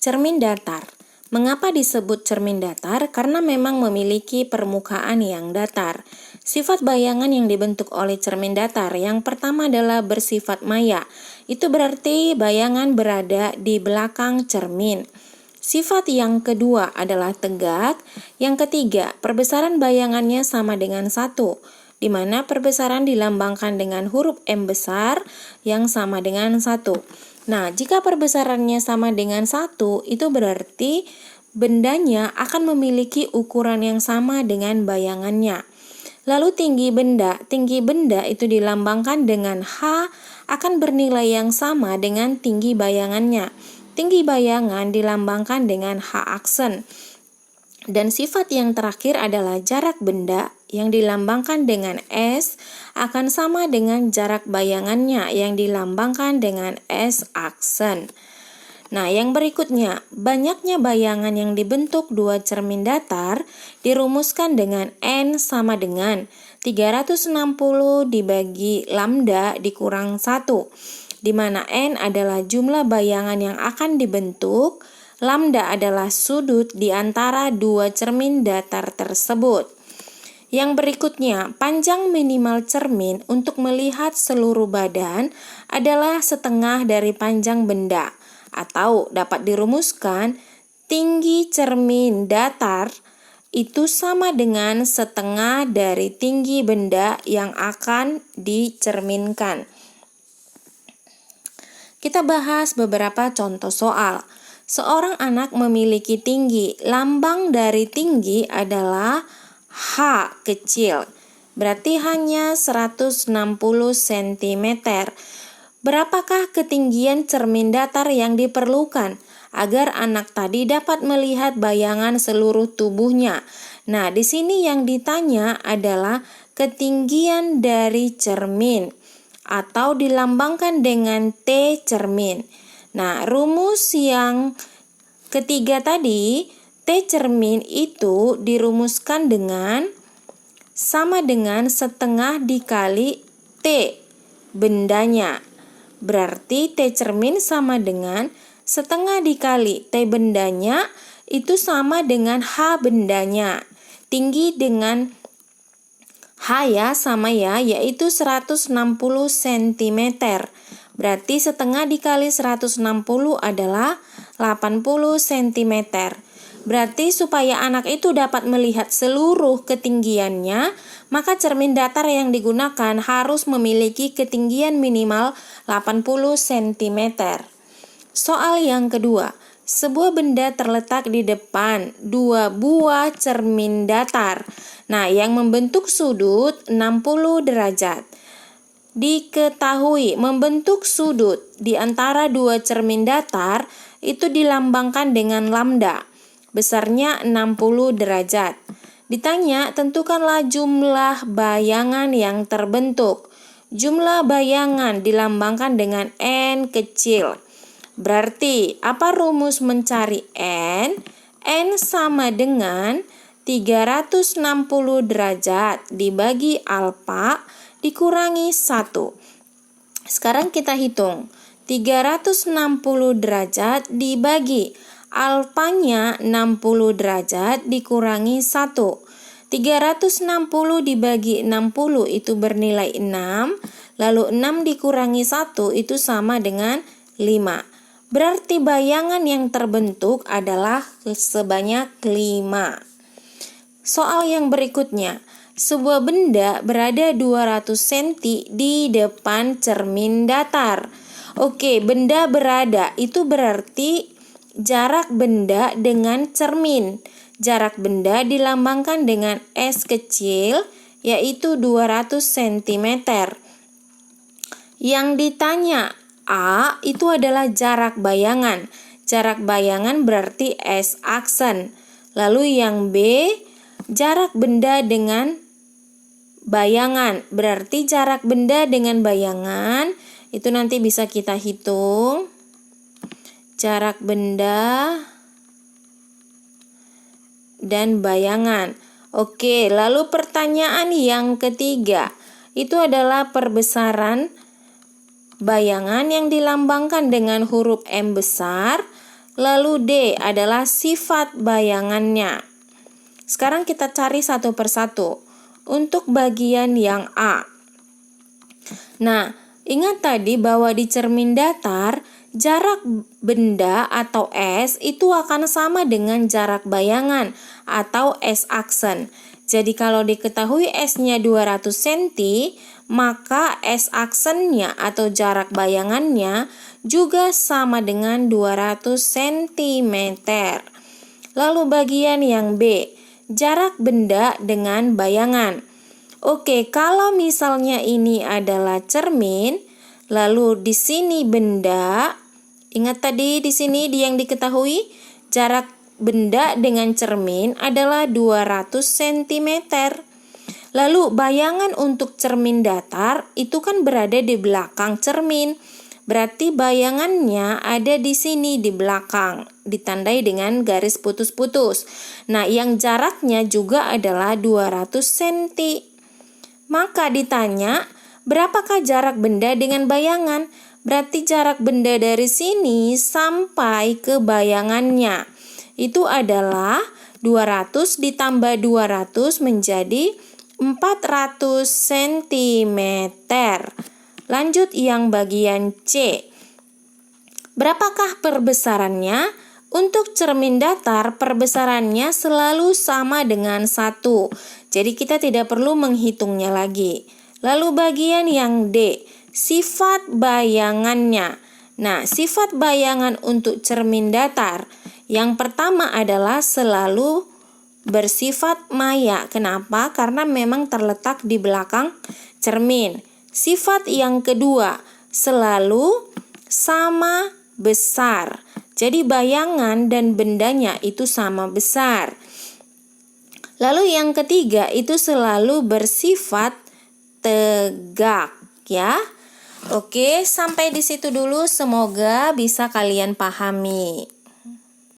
Cermin datar. Mengapa disebut cermin datar? Karena memang memiliki permukaan yang datar. Sifat bayangan yang dibentuk oleh cermin datar yang pertama adalah bersifat maya. Itu berarti bayangan berada di belakang cermin. Sifat yang kedua adalah tegak. Yang ketiga, perbesaran bayangannya sama dengan 1, di mana perbesaran dilambangkan dengan huruf M besar yang sama dengan 1. Nah, jika perbesarannya sama dengan 1, itu berarti bendanya akan memiliki ukuran yang sama dengan bayangannya. Lalu tinggi benda itu dilambangkan dengan H akan bernilai yang sama dengan tinggi bayangannya. Tinggi bayangan dilambangkan dengan H aksen. Dan sifat yang terakhir adalah jarak benda yang dilambangkan dengan S akan sama dengan jarak bayangannya yang dilambangkan dengan S aksen. Nah, yang berikutnya, banyaknya bayangan yang dibentuk dua cermin datar dirumuskan dengan N sama dengan 360 dibagi lambda dikurang 1, di mana N adalah jumlah bayangan yang akan dibentuk. Lambda adalah sudut di antara dua cermin datar tersebut. Yang berikutnya, panjang minimal cermin untuk melihat seluruh badan adalah setengah dari panjang benda, atau dapat dirumuskan tinggi cermin datar itu sama dengan setengah dari tinggi benda yang akan dicerminkan. Kita bahas beberapa contoh soal. Seorang anak memiliki tinggi. Lambang dari tinggi adalah H kecil. Berarti hanya 160 cm. Berapakah ketinggian cermin datar yang diperlukan agar anak tadi dapat melihat bayangan seluruh tubuhnya? Nah, di sini yang ditanya adalah ketinggian dari cermin atau dilambangkan dengan T cermin. Nah, rumus yang ketiga tadi, T cermin itu dirumuskan dengan sama dengan setengah dikali T bendanya. Berarti T cermin sama dengan setengah dikali T bendanya itu sama dengan H bendanya. Tinggi dengan H sama yaitu 160 cm. Berarti setengah dikali 160 adalah 80 cm. Berarti supaya anak itu dapat melihat seluruh ketinggiannya, maka cermin datar yang digunakan harus memiliki ketinggian minimal 80 cm. Soal yang kedua, sebuah benda terletak di depan dua buah cermin datar. Nah, yang membentuk sudut 60 derajat. Diketahui membentuk sudut di antara dua cermin datar itu dilambangkan dengan lambda, besarnya 60 derajat. Ditanya, tentukanlah jumlah bayangan yang terbentuk. Jumlah bayangan dilambangkan dengan N kecil. Berarti, apa rumus mencari N? N sama dengan 360 derajat dibagi alfa dikurangi 1. Sekarang kita hitung. 360 derajat dibagi alfanya 60 derajat dikurangi 1. 360 dibagi 60 itu bernilai 6. Lalu 6 dikurangi 1 itu sama dengan 5. Berarti bayangan yang terbentuk adalah sebanyak 5. Soal yang berikutnya. Sebuah benda berada 200 cm di depan cermin datar. Oke, benda berada itu berarti jarak benda dengan cermin. Jarak benda dilambangkan dengan S kecil, yaitu 200 cm. Yang ditanya A itu adalah jarak bayangan. Jarak bayangan berarti S aksen. Lalu yang B, jarak benda dengan bayangan, berarti jarak benda dengan bayangan itu nanti bisa kita hitung. Jarak benda dan bayangan. Oke, lalu pertanyaan yang ketiga itu adalah perbesaran bayangan yang dilambangkan dengan huruf M besar Lalu D adalah sifat bayangannya. Sekarang kita cari satu persatu. Untuk bagian yang A. Nah, ingat tadi bahwa di cermin datar, jarak benda atau S itu akan sama dengan jarak bayangan atau S aksen. Jadi kalau diketahui S-nya 200 cm, maka S aksennya atau jarak bayangannya juga sama dengan 200 cm. Lalu bagian yang B, jarak benda dengan bayangan. Oke, kalau misalnya ini adalah cermin, lalu di sini benda, ingat tadi di sini yang diketahui jarak benda dengan cermin adalah 200 cm. Lalu bayangan untuk cermin datar itu kan berada di belakang cermin. Berarti bayangannya ada di sini di belakang, ditandai dengan garis putus-putus. Nah, yang jaraknya juga adalah 200 cm. Maka ditanya, berapakah jarak benda dengan bayangan? Berarti jarak benda dari sini sampai ke bayangannya itu adalah 200 ditambah 200 menjadi 400 cm. Lanjut yang bagian C. Berapakah perbesarannya? Untuk cermin datar, perbesarannya selalu sama dengan 1. Jadi kita tidak perlu menghitungnya lagi. Lalu bagian yang D, sifat bayangannya. Nah, sifat bayangan untuk cermin datar yang pertama adalah selalu bersifat maya. Kenapa? Karena memang terletak di belakang cermin. Sifat yang kedua, selalu sama besar. Jadi bayangan dan bendanya itu sama besar. Lalu yang ketiga itu selalu bersifat tegak, ya. Oke, sampai di situ dulu. Semoga bisa kalian pahami.